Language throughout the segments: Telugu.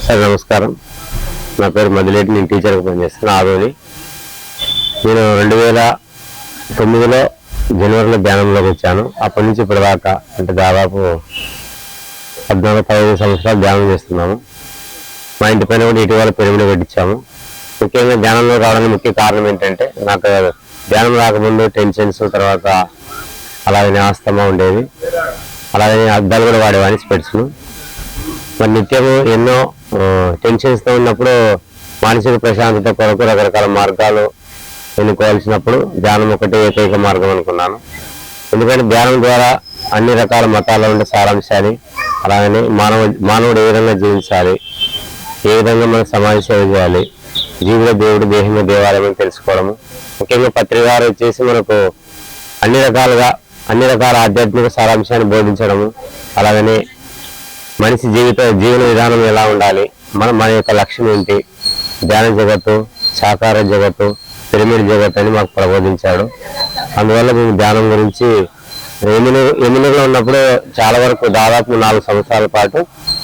సార్ నమస్కారం. నా పేరు మదిలేటి. నేను టీచర్గా పనిచేస్తాను ఆదోని. నేను 2009లో జనవరిలో ధ్యానంలోకి వచ్చాను. అప్పటి నుంచి ఇప్పటిదాకా అంటే దాదాపు 14-15 సంవత్సరాలు ధ్యానం చేస్తున్నాము. మా ఇంటి పైన కూడా ఇటీవల పిరమిడ్ కట్టించాము. ముఖ్యంగా ధ్యానంలో రావడానికి ముఖ్య కారణం ఏంటంటే, నాకు ధ్యానం రాకముందు టెన్షన్స్, తర్వాత అలాగనే ఆస్తమా ఉండేది, అలాగనే అద్దాలు కూడా వాడేవాడిని, స్పెట్స్ను. మరి నిత్యము ఎన్నో టెన్షన్స్తో ఉన్నప్పుడు మానసిక ప్రశాంతత కొరకు రకరకాల మార్గాలు ఎన్నుకోవాల్సినప్పుడు ధ్యానం ఒకటే ఏకైక మార్గం అనుకున్నాను. ఎందుకంటే ధ్యానం ద్వారా అన్ని రకాల మతాల్లో ఉండే సారాంశాన్ని, అలాగనే మానవుడు ఏ విధంగా జీవించాలి, ఏ విధంగా మన సమాజ సేవ చేయాలి, జీవుల దేవుడు దేహంలో దేవాలయం తెలుసుకోవడము, ముఖ్యంగా పత్రికారు వచ్చేసి మనకు అన్ని రకాల ఆధ్యాత్మిక సారాంశాన్ని బోధించడము, అలాగనే మనిషి జీవన విధానం ఎలా ఉండాలి, మన యొక్క లక్ష్యం ఏంటి, ధ్యాన జగత్తు, సాకార జగత్తు, పిరమిడ్ జగత్తు అని మాకు ప్రబోధించాడు. అందువల్ల మేము ధ్యానం గురించి ఎమ్మెల్యేలో ఉన్నప్పుడు చాలా వరకు దాదాపు 4 సంవత్సరాల పాటు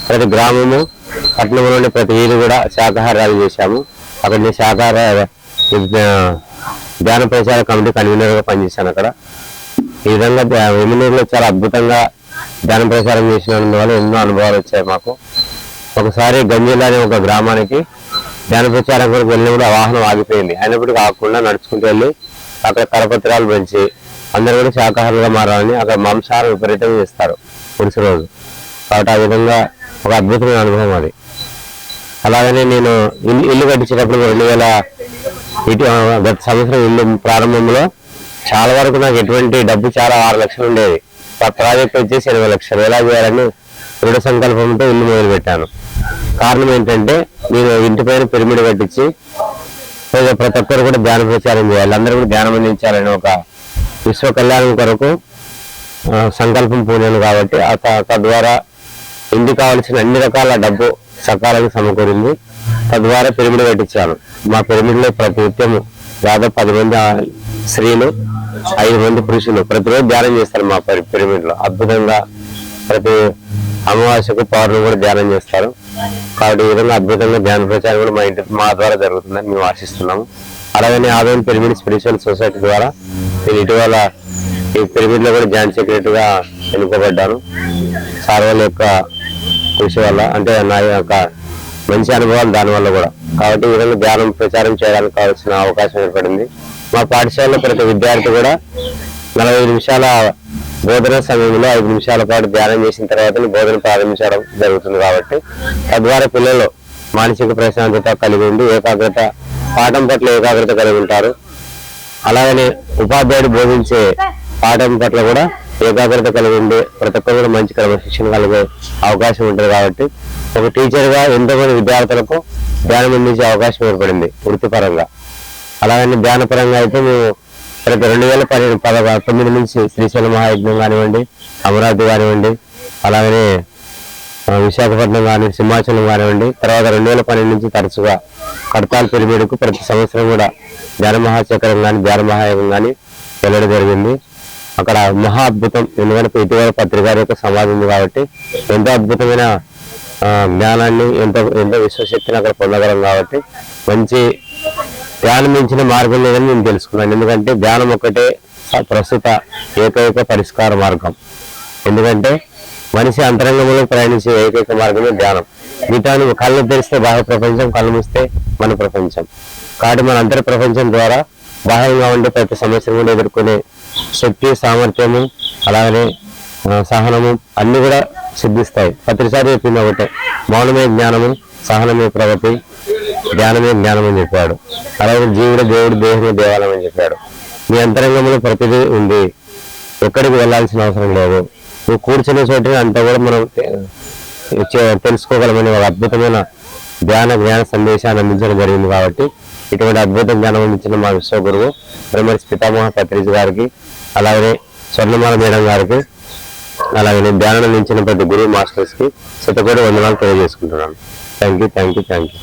ప్రతి గ్రామము, పట్టణంలో ఉండే ప్రతి వీధి కూడా శాకాహారాలు చేశాము. అక్కడ నేను శాకాహార ధ్యాన ప్రచార కమిటీ కన్వీనర్గా పనిచేశాను. అక్కడ ఈ విధంగా ఎమ్మెల్యేలో చాలా అద్భుతంగా ధ్యాన ప్రచారం చేసినందువల్ల ఎన్నో అనుభవాలు వచ్చాయి మాకు. ఒకసారి గంజిల్లా అనే ఒక గ్రామానికి ధ్యాన ప్రచారం కొరకు వెళ్ళినప్పుడు ఆ వాహనం ఆగిపోయింది. అయినప్పుడు కాకుండా నడుచుకుంటూ వెళ్ళి అక్కడ కరపత్రాలు పెంచి అందరూ కూడా శాకాహారులుగా మారాలని, అక్కడ మాంసాహారం విపరీతంగా చేస్తారు పురుషు రోజు. కాబట్టి ఆ విధంగా ఒక అద్భుతమైన అనుభవం అది. అలాగనే నేను ఇల్లు కట్టించేటప్పుడు 2000 గత సంవత్సరం ఇల్లు ప్రారంభంలో చాలా వరకు నాకు ఎటువంటి డబ్బు చాలా 6 లక్షలు ఉండేది. ప్రాజెక్ట్ వచ్చేసి 20 లక్షలు. ఎలా చేయాలని దృఢ సంకల్పంతో ఇల్లు మొదలుపెట్టాను. కారణం ఏంటంటే, నేను ఇంటి పైన పిరమిడ్ కట్టించి ప్రతి ఒక్కరు కూడా ధ్యాన ప్రచారం చేయాలి, అందరూ కూడా ధ్యానం అందించాలని ఒక విశ్వ కళ్యాణం కొరకు సంకల్పం పూనాను. కాబట్టి తద్వారా ఇంటికి కావాల్సిన అన్ని రకాల డబ్బు సకాలంగా సమకూరింది. తద్వారా పిరమిడ్ కట్టించాను. మా పిరమిడ్లో ప్రతి నిత్యము దాదాపు 10 మంది స్త్రీలు, 5 మంది పురుషులు ప్రతిరోజు ధ్యానం చేస్తారు మా పిరమిడ్లో. అద్భుతంగా ప్రతి అమావాస్యకు పౌర్ణమి కూడా ధ్యానం చేస్తారు. కాబట్టి ఈ విధంగా అద్భుతంగా ధ్యాన ప్రచారం కూడా మా ద్వారా జరుగుతుందని మేము ఆశిస్తున్నాము. అలాగనే ఆదోని పిరమిడ్ స్పిరిచువల్ సొసైటీ ద్వారా నేను ఇటీవల ఈ పిరమిడ్లో కూడా జాయింట్ సెక్రటరీగా ఎన్నుకోబడ్డాను. సార్ వాళ్ళ యొక్క కృషి వల్ల, అంటే నా యొక్క మంచి అనుభవాలు దానివల్ల కూడా. కాబట్టి ఈ విధంగా ధ్యానం ప్రచారం చేయడానికి కావాల్సిన అవకాశం ఏర్పడింది. మా పాఠశాలలో ప్రతి విద్యార్థి కూడా 45 నిమిషాల బోధన సమయంలో 5 నిమిషాల పాటు ధ్యానం చేసిన తర్వాత బోధన ప్రారంభించడం జరుగుతుంది. కాబట్టి తద్వారా పిల్లలు మానసిక ప్రశాంతత కలిగి ఉండి పాఠం పట్ల ఏకాగ్రత కలిగి ఉంటారు. అలాగనే ఉపాధ్యాయుడు బోధించే పాఠం పట్ల కూడా ఏకాగ్రత కలిగి ఉండి ప్రతి ఒక్కరు కూడా మంచి క్రమశిక్షణ కలిగే అవకాశం ఉంటుంది. కాబట్టి ఒక టీచర్గా ఎంతోమంది విద్యార్థులకు ధ్యానం అందించే అవకాశం ఏర్పడింది వృత్తిపరంగా. అలాగని ధ్యానపరంగా అయితే మేము ప్రతి 2019 నుంచి శ్రీశైల మహాయజ్ఞం కానివ్వండి, అమరావతి కానివ్వండి, అలాగనే విశాఖపట్నం కానీ, సింహాచలం కానివ్వండి, తర్వాత 2012 నుంచి తరచుగా కడతాల్ పిరమిడ్కు ప్రతి సంవత్సరం కూడా ధ్యాన మహాచక్రం కానీ, ధ్యాన మహాయజ్ఞం కానీ వెళ్ళడం జరిగింది. అక్కడ మహా అద్భుతం. ఎందుకంటే ఇటీవల పత్రికారి యొక్క సమాధి ఉంది కాబట్టి ఎంతో అద్భుతమైన జ్ఞానాన్ని, ఎంతో విశ్వశక్తిని అక్కడ పొందగలం. కాబట్టి మంచి ధ్యానం మించిన మార్గం లేదని నేను తెలుసుకున్నాను. ఎందుకంటే ధ్యానం ఒక్కటే ప్రస్తుత ఏకైక పరిష్కార మార్గం. ఎందుకంటే మనిషి అంతరంగంలో ప్రయాణించే ఏకైక మార్గమే ధ్యానం. మిగతా కళ్ళు తెరిస్తే బాహ్య ప్రపంచం, కళ్ళు మూస్తే మన ప్రపంచం. కాబట్టి మన అంతర్ ప్రపంచం ద్వారా బాహ్యంగా ఉండే ప్రతి సమస్యను కూడా ఎదుర్కొనే శక్తి, సామర్థ్యము, అలాగనే సహనము అన్ని కూడా సిద్ధిస్తాయి. ప్రతిసారి చెప్పింది ఒకటే, మౌనమే జ్ఞానము, సహనమే ప్రగతి, ధ్యానమే జ్ఞానం అని చెప్పాడు. అలాగే జీవుడు దేవుడు దేహమే దేవాలయం అని చెప్పాడు. మీ అంతరంగంలో ప్రతిదీ ఉంది, ఎక్కడికి వెళ్ళాల్సిన అవసరం లేదు. నువ్వు కూర్చునే చోట అంతా కూడా మనం తెలుసుకోగలమని ఒక అద్భుతమైన జ్ఞాన సందేశాన్ని అందించడం జరిగింది. కాబట్టి ఇటువంటి అద్భుత జ్ఞానం అందించిన మా విశ్వగురువు బ్రహ్మర్షి పితామహ పత్రిజీ గారికి, అలాగే స్వర్ణమాల మేడం గారికి, అలాగే ధ్యానం అందించిన ప్రతి గురువు మాస్టర్స్కి శతకోటి వందనాలు తెలియజేసుకుంటున్నాను. Thank you.